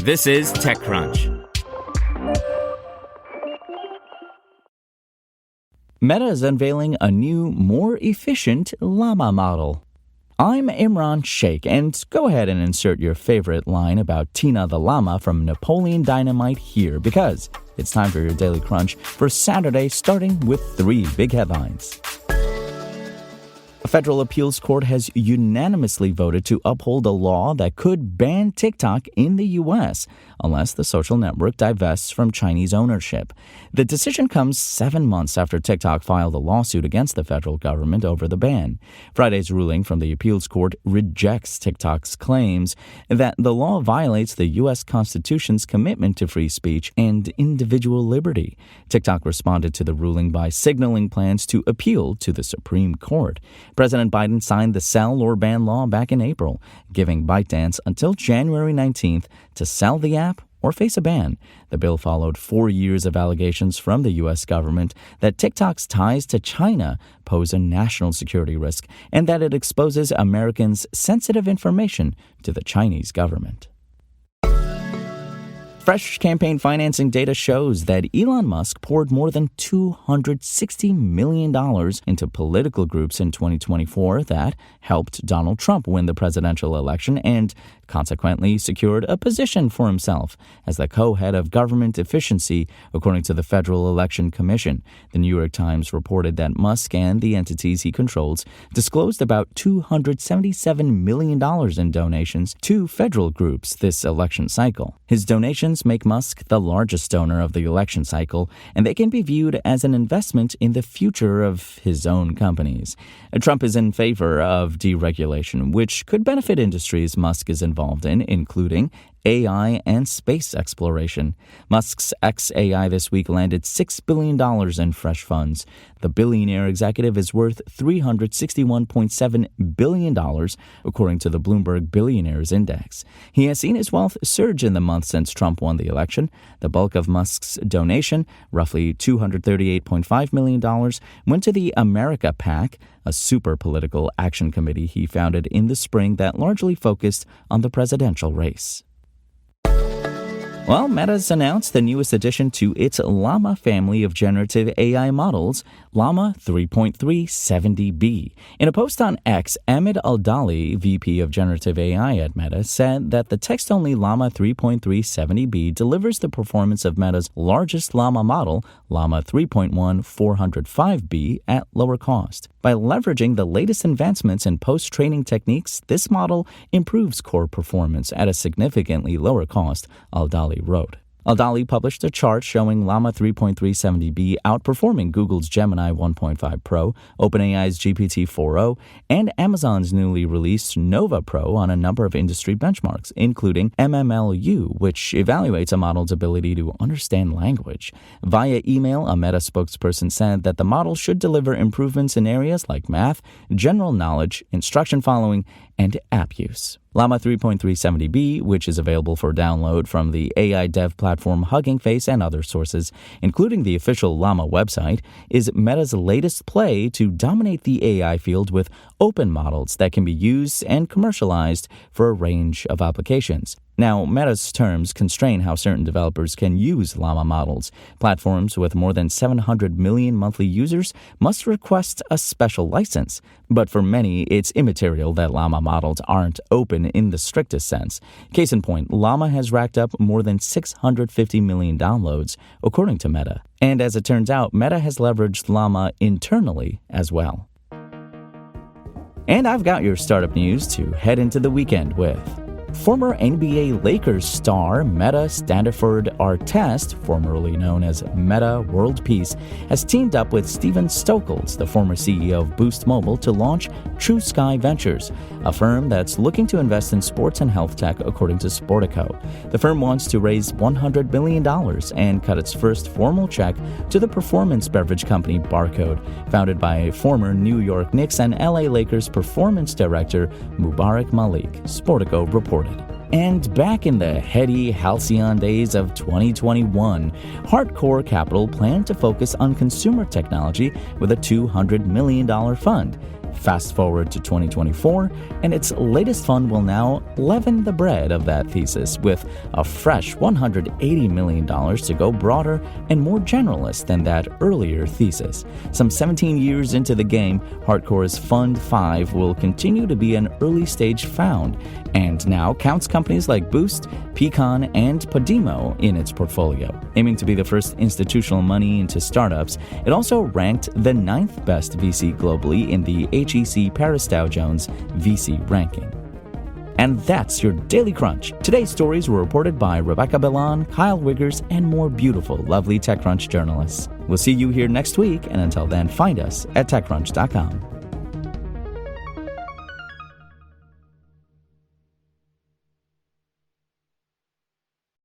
This is TechCrunch. Meta is unveiling a new, more efficient Llama model. I'm Imran Sheikh, and go ahead and insert your favorite line about Tina the Llama from Napoleon Dynamite here, because it's time for your Daily Crunch for Saturday, starting with 3 big headlines. A federal appeals court has unanimously voted to uphold a law that could ban TikTok in the U.S. unless the social network divests from Chinese ownership. The decision comes 7 months after TikTok filed a lawsuit against the federal government over the ban. Friday's ruling from the appeals court rejects TikTok's claims that the law violates the U.S. Constitution's commitment to free speech and individual liberty. TikTok responded to the ruling by signaling plans to appeal to the Supreme Court. President Biden signed the sell or ban law back in April, giving ByteDance until January 19th to sell the app or face a ban. The bill followed 4 years of allegations from the U.S. government that TikTok's ties to China pose a national security risk and that it exposes Americans' sensitive information to the Chinese government. Fresh campaign financing data shows that Elon Musk poured more than $260 million into political groups in 2024 that helped Donald Trump win the presidential election and consequently secured a position for himself as the co-head of government efficiency, according to the Federal Election Commission. The New York Times reported that Musk and the entities he controls disclosed about $277 million in donations to federal groups this election cycle. His donations make Musk the largest donor of the election cycle, and they can be viewed as an investment in the future of his own companies. Trump is in favor of deregulation, which could benefit industries Musk is involved in, including AI and space exploration. Musk's XAI this week landed $6 billion in fresh funds. The billionaire executive is worth $361.7 billion, according to the Bloomberg Billionaires Index. He has seen his wealth surge in the months since Trump won the election. The bulk of Musk's donation, roughly $238.5 million, went to the America PAC, a super political action committee he founded in the spring that largely focused on the presidential race. Well, Meta's announced the newest addition to its Llama family of generative AI models, Llama 3.370B. In a post on X, Ahmed Al-Dali, VP of Generative AI at Meta, said that the text-only Llama 3.370B delivers the performance of Meta's largest Llama model, Llama 3.1-405B, at lower cost. By leveraging the latest advancements in post-training techniques, this model improves core performance at a significantly lower cost, Al-Dali wrote. Al-Dali published a chart showing Llama 3.370B outperforming Google's Gemini 1.5 Pro, OpenAI's GPT-4o, and Amazon's newly released Nova Pro on a number of industry benchmarks, including MMLU, which evaluates a model's ability to understand language. Via email, a Meta spokesperson said that the model should deliver improvements in areas like math, general knowledge, instruction following, and app use. Llama 3.370B, which is available for download from the AI dev platform Hugging Face and other sources, including the official Llama website, is Meta's latest play to dominate the AI field with open models that can be used and commercialized for a range of applications. Now, Meta's terms constrain how certain developers can use Llama models. Platforms with more than 700 million monthly users must request a special license. But for many, it's immaterial that Llama models aren't open in the strictest sense. Case in point, Llama has racked up more than 650 million downloads, according to Meta. And as it turns out, Meta has leveraged Llama internally as well. And I've got your startup news to head into the weekend with. Former NBA Lakers star Meta Standiford Artest, formerly known as Meta World Peace, has teamed up with Steven Stokels, the former CEO of Boost Mobile, to launch True Sky Ventures, a firm that's looking to invest in sports and health tech, according to Sportico. The firm wants to raise $100 million and cut its first formal check to the performance beverage company Barcode, founded by former New York Knicks and LA Lakers performance director Mubarak Malik, Sportico reported. And back in the heady, halcyon days of 2021, Hardcore Capital planned to focus on consumer technology with a $200 million fund. Fast forward to 2024, and its latest fund will now leaven the bread of that thesis with a fresh $180 million to go broader and more generalist than that earlier thesis. Some 17 years into the game, Hardcore's Fund 5 will continue to be an early-stage found, and now counts companies like Boost, Pecan, and Podimo in its portfolio. Aiming to be the first institutional money into startups, it also ranked the 9th best VC globally in the HEC Paris Dow Jones VC ranking. And that's your Daily Crunch. Today's stories were reported by Rebecca Bellan, Kyle Wiggers, and more beautiful, lovely TechCrunch journalists. We'll see you here next week, and until then, find us at TechCrunch.com.